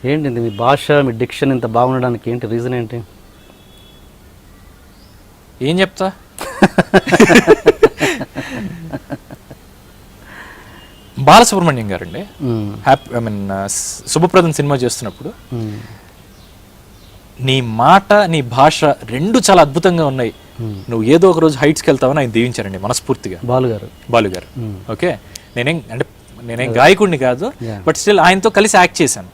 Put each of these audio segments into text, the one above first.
ఏంటి మీ భాష, మీ డిక్షన్ ఇంత బాగుండడానికి ఏంటి రీజన్ ఏంటి? ఏం చెప్తా, బాలసుబ్రహ్మణ్యం గారండి శుభప్రదం సినిమా చేస్తున్నప్పుడు నీ మాట నీ భాష రెండు చాలా అద్భుతంగా ఉన్నాయి, నువ్వు ఏదో ఒక రోజు హైట్స్కి వెళ్తావని ఆయన దీవించారండి మనస్ఫూర్తిగా. బాలుగారు ఓకే. నేనేం గాయకుడిని కాదు, బట్ స్టిల్ ఆయనతో కలిసి యాక్ట్ చేశాను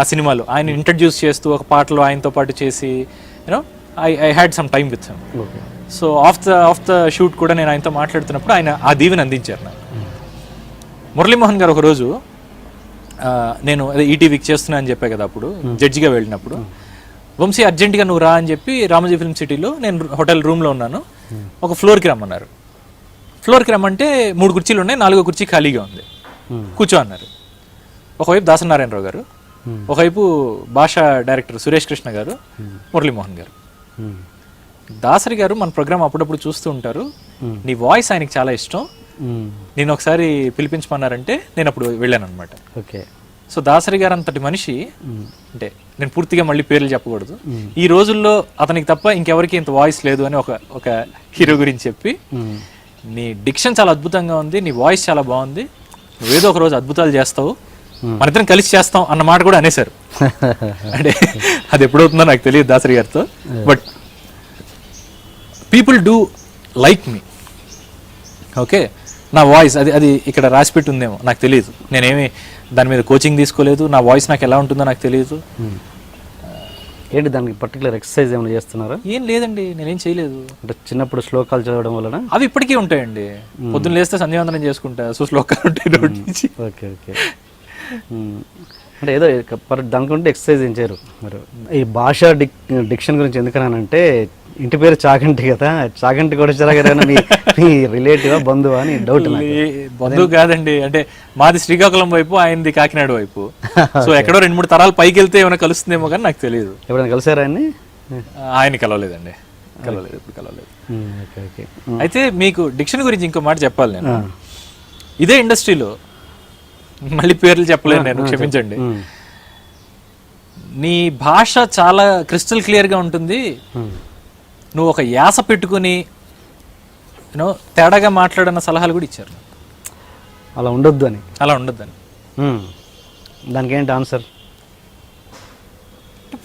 ఆ సినిమాలో. ఆయన ఇంట్రడ్యూస్ చేస్తూ ఒక పాటలో ఆయనతో పాటు చేసి you know I had some time with him. So of the shoot కూడా నేను ఆయనతో మాట్లాడుతున్నప్పుడు ఆయన ఆ దీవెని అందించారు నాకు. మురళీమోహన్ గారు ఒకరోజు నేను అదే ఈటీవీకి చేస్తున్నా అని చెప్పా కదా, అప్పుడు జడ్జిగా వెళ్ళినప్పుడు వంశీ అర్జెంట్గా నువ్వు రా అని చెప్పి రామోజీ ఫిల్మ్ సిటీలో నేను హోటల్ రూమ్లో ఉన్నాను, ఒక ఫ్లోర్కి రమ్మన్నారు. ఫ్లోర్కి రమ్మంటే 3 కుర్చీలు ఉన్నాయి, 4వ కుర్చీ ఖాళీగా ఉంది, కూర్చో అన్నారు. ఒకవైపు దాసనారాయణరావు గారు, ఒకవైపు భాషా డైరెక్టర్ సురేష్ కృష్ణ గారు, మురళీమోహన్ గారు. దాసరి గారు మన ప్రోగ్రామ్ అప్పుడప్పుడు చూస్తూ ఉంటారు, నీ వాయిస్ ఆయనకి చాలా ఇష్టం, నేను ఒకసారి పిలిపించమన్నారంటే నేను అప్పుడు వెళ్ళాను అనమాట. ఓకే. సో దాసరి గారు అంతటి మనిషి, అంటే నేను పూర్తిగా మళ్ళీ పేర్లు చెప్పకూడదు, ఈ రోజుల్లో అతనికి తప్ప ఇంకెవరికి ఇంత వాయిస్ లేదు అని ఒక హీరో గురించి చెప్పి, నీ డిక్షన్ చాలా అద్భుతంగా ఉంది, నీ వాయిస్ చాలా బాగుంది, నువ్వేదో ఒక రోజు అద్భుతాలు చేస్తావు, మన ఇద్దరం కలిసి చేస్తాం అన్న మాట కూడా అనేసారు. అంటే అది ఎప్పుడవుతుందో నాకు తెలియదు దాసరి గారితో, but people do like me. Okay, నా వాయిస్ అది ఇక్కడ రాసిపెట్టి ఉందేమో నాకు తెలియదు, నేనేమి దాని మీద కోచింగ్ తీసుకోలేదు, నా వాయిస్ నాకు ఎలా ఉంటుందో నాకు తెలియదు. ఏంటి దానికి పర్టికులర్ ఎక్సర్సైజ్ ఏమైనా చేస్తున్నారా? ఏం లేదండి, నేనేం చేయలేదు. అంటే చిన్నప్పుడు శ్లోకాలు చదవడం వలన అవి ఇప్పటికీ ఉంటాయండి, పొద్దున్న లేస్తే సంధ్యావందనం చేసుకుంటా, సో శ్లోకాలు ఉంటాయి నోటి నుంచి. Okay okay. అంటే ఏదో దానికి ఉంటే ఎక్సర్సైజ్ ఏం చేయరు మరి. ఈ భాష డిక్షన్ గురించి ఎందుకనంటే ఇంటి పేరు చాగంటి కదా, చాగంటి కూడా చరగారైనా మీ రిలేటివా బంధువా అని డౌట్. బంధువు కాదండి, అంటే మాది శ్రీకాకుళం వైపు, ఆయనది కాకినాడ వైపు. సో ఎక్కడో 2-3 తరాలు పైకి వెళ్తే ఏమైనా కలుస్తుందేమో కానీ నాకు తెలియదు. ఎప్పుడైనా కలిసారా ఆయన్ని? ఆయన కలవలేదండి, ఇప్పుడు కలవలేదు. అయితే మీకు డిక్షన్ గురించి ఇంకో మాట చెప్పాలి నేను. ఇదే ఇండస్ట్రీలో మళ్ళీ పేర్లు చెప్పలేను నేను, క్షమించండి. నీ భాష చాలా క్రిస్టల్ క్లియర్గా ఉంటుంది, నువ్వు ఒక యాస పెట్టుకుని యూనో తేడాగా మాట్లాడన్న సలహాలు కూడా ఇచ్చారు. అలా ఉండొద్దు అని. దానికి ఏంటి ఆన్సర్?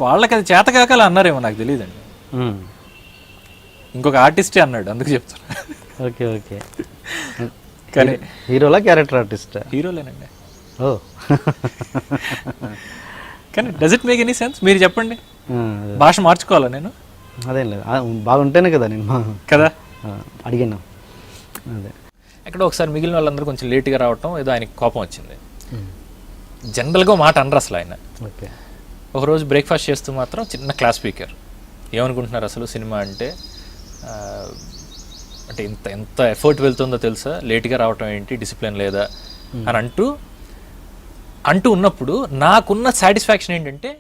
వాళ్ళకి అది చేతకాక అలా అన్నారేమో నాకు తెలియదండి. ఇంకొక ఆర్టిస్టే అన్నాడు, అందుకు చెప్తాను. Okay okay. కానీ హీరోలా క్యారెక్టర్ ఆర్టిస్ట్? హీరోలేనండి. ఓ. కానీ does it make any sense? మీరు చెప్పండి, భాష మార్చుకోవాలా నేను? అదేం లేదు, బాగుంటేనే కదా నేను కదా అడిగాను. అదే ఎక్కడ ఒకసారి మిగిలిన వాళ్ళందరూ కొంచెం లేట్గా రావటం, ఏదో ఆయనకి కోపం వచ్చింది. జనరల్గా మాట అనరు అసలు ఆయన. ఓకే. ఒకరోజు బ్రేక్ఫాస్ట్ చేస్తూ మాత్రం చిన్న క్లాస్ స్పీకర్, ఏమనుకుంటున్నారు అసలు సినిమా అంటే ఎంత ఎఫర్ట్ వెళ్తుందో తెలుసా, లేట్గా రావటం ఏంటి, డిసిప్లిన్ లేదా అని అంటూ ఉన్నప్పుడు నాకున్న సాటిస్ఫాక్షన్ ఏంటంటే